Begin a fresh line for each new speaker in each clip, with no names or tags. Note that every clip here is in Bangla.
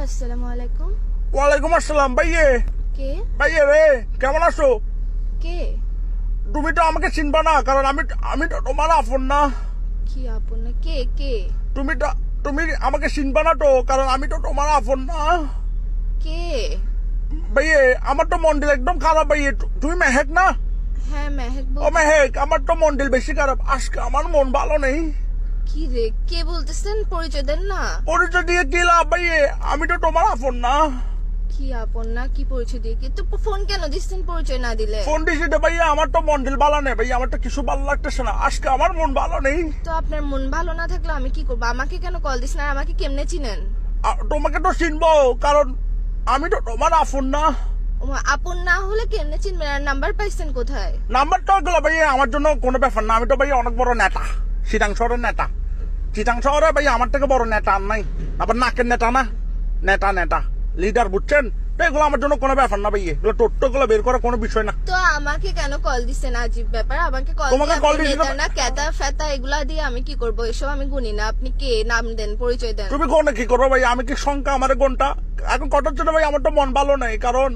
আসসালামু আলাইকুম।
ওয়ালাইকুম আসসালাম। ভাইয়ে
কে?
ভাইয়ে রে, কেমন আছো?
কে?
তুমি তো আমাকে চিনবা না, কারণ আমি তো তোমার আপন না।
কি আপন না? কে কে?
তুমি আমাকে চিনবা না তো, কারণ আমি তো তোমার আপন না।
কে?
ভাইয়ে আমার তো মন্ডল একদম খারাপ। ভাইয়ে তুমি মেহেক না?
হ্যাঁ মেহেক
ও
বল।
মেহেক, আমার তো মন্ডল বেশি খারাপ। আজকে আমার মন ভালো নেই।
কি রে, কে বলতেছেন? পরিচয় দেন না।
পরিচয় দিয়ে কি লাভ ভাইয়ে? আমি তো তোমার আপন না।
কি আপন না? কি পরিচয় দিয়ে কি? তো ফোন কেন দিচ্ছেন পরিচয় না দিলে?
ফোন দিছি তো ভাইয়া, আমার তো মন্ডল ভালো নেই ভাইয়া, আমার তো কিছু ভালো লাগতেছে না। আজকে আমার মন ভালো নেই।
তো আপনার মন ভালো না থাকলে আমি কি করবো? আমাকে কেন কল দিচ্ছেন আর আমাকে কেমনে চিনেন?
তোমাকে তো চিনবো, কারণ আমি তো তোমার আপন না।
আপন না হলে কেমনে চিনবেন? আর নাম্বার পাইছেন কোথায়?
নাম্বারটা গুলো ভাইয়া আমার জন্য কোনো ব্যাপার না। আমি তো ভাইয়া অনেক বড় নেতা, চিটাং শহরের নেতা। চিটাং শহরে ভাইয়া আমার থেকে বড় নেতা আর নাই। আবার নাকের নেতা না, নেতা লিডার, বুঝছেন? তো এগুলো আমার জন্য কোনো ব্যাপার না ভাইয়া, এগুলো টোট্টো গুলো বের করার কোনো বিষয় না।
তো আমাকে কেন কল দিচ্ছেন? আজীব ব্যাপার। আমাকে কল
তোমাকে call দিছি তো-
না, ক্যাতা ফেতা এগুলা দিয়ে আমি কি করবো? এসব আমি গুনি না। আপনি কে? নাম দেন, পরিচয় দেন।
তুমি কোনে কি করবো ভাইয়া? আমি কি সংখ্যা আমার কোনটা এখন কটার জন্য ভাই? আমার তো মন ভালো নাই, কারণ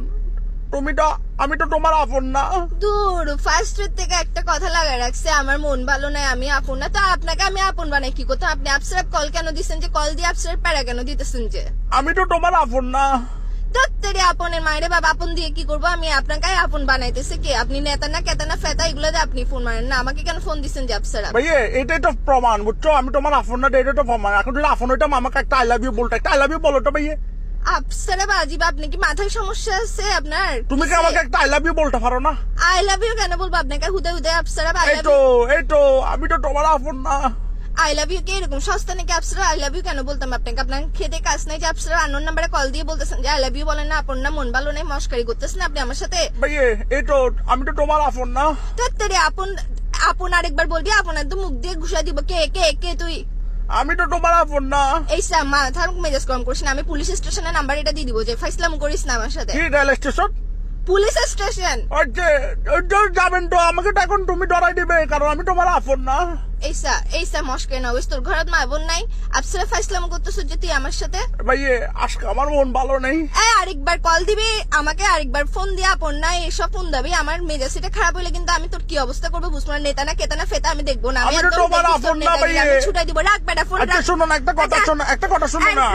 আমি তো তোমার আপন না।
দূর, ফার্স্ট থেকে একটা কথা লাগায় রাখছে, আমার মন ভালো নাই, আমি আপন না। তো আপনাকে আমি আপন বানাই কি করতে? আপনি আপসারাপ কল কেন দিচ্ছেন? যে কল দিয়ে আপসারাপ প্যারা কেন দিতেছেন? যে
আমি তো তোমার আপন না।
দত্তরে আপনের মায়েরে বাবা, আপন দিয়ে কি করবো? আমি আপনাকে আপন বানাইতেছে কে? আপনি নেতা না, কেতা না, ফেতা এগুলো দিয়ে আপনি ফোন মারেন না। আমাকে কেন ফোন দিচ্ছেন যে আপসারাপ?
ভাইয়া এটাই তো প্রমাণ, বুঝছো? আমি তোমার আপন না, এটাই তো প্রমাণ। এখন যদি আপন হইতাম আমাকে একটা আই লাভ ইউ বলতো, একটা আই লাভ ইউ বলো তো ভাইয়া।
আপসারাপ আজিব, আপনি কি মাথায় সমস্যা আছে আপনার?
তুমি কি আমাকে একটা আই লাভ ইউ বলতে পারো না?
আই লাভ ইউ কেন বলবো আপনাকে? হুদে হুদে আপসারাপ আই লাভ
এই তো আমি তো তোমার আপন না।
আই লাভ ইউ কে এরকম সস্তা নাকি? আপসারা আই লাভ ইউ কেন বলতাম আপনাকে? আপনার খেতে কাজ নাই যে আপসারা আননোন নাম্বারে কল দিয়ে বলতেছেন যে আই লাভ ইউ বলেন না? আপন না, মন ভালো নাই, মস্কারি করতেছেন আপনি আমার সাথে।
ভাইয়া এই তো আমি তো তোমার আপন না।
তোরে আপন আপন আরেকবার বলবি, আপন একদম মুখ দিয়ে ঘুষা দিব। কে কে কে তুই?
আমি তো তোমার আপন না।
এই মাথার মেজাজ কম করিস না। আমি পুলিশ স্টেশনের নাম্বার এটা দিয়ে দিব, যে ফাইসলাম করিস না আমার সাথে।
কি রেল স্টেশন?
Police station.
ওই যে যাবেন তো, আমাকে তো এখন তুমি ডরাই দিবে, কারণ আমি তোমার আপন না।
এইসা মস্কারি না হইস। তোর ঘরত মা বোন নাই? আপসারা ফাইসলাম করতেছ যে তুই আমার সাথে?
ভাইয়া আজকে আমার মন ভালো নেই।
আরেকবার কল দিবি আমাকে, আরেকবার ফোন দিয়ে আপন না এসব ফোন দিবি, আমার মেজাজটা খারাপ হইলে কিন্তু আমি তোর কি অবস্থা করবো বুঝবো না। নেতা না, কেতা না, ফেতা আমি দেখবো না। আমি
আমি তো
একদম
তোমার
দেখিস তোর
আপন না
নেতাগিরি,
ভাইয়ে।
আমি ছুটাই দিব। রাখ বেটা ফোন,
আচ্ছা
রাখ।
শোনো না, একটা কথা শোনো না।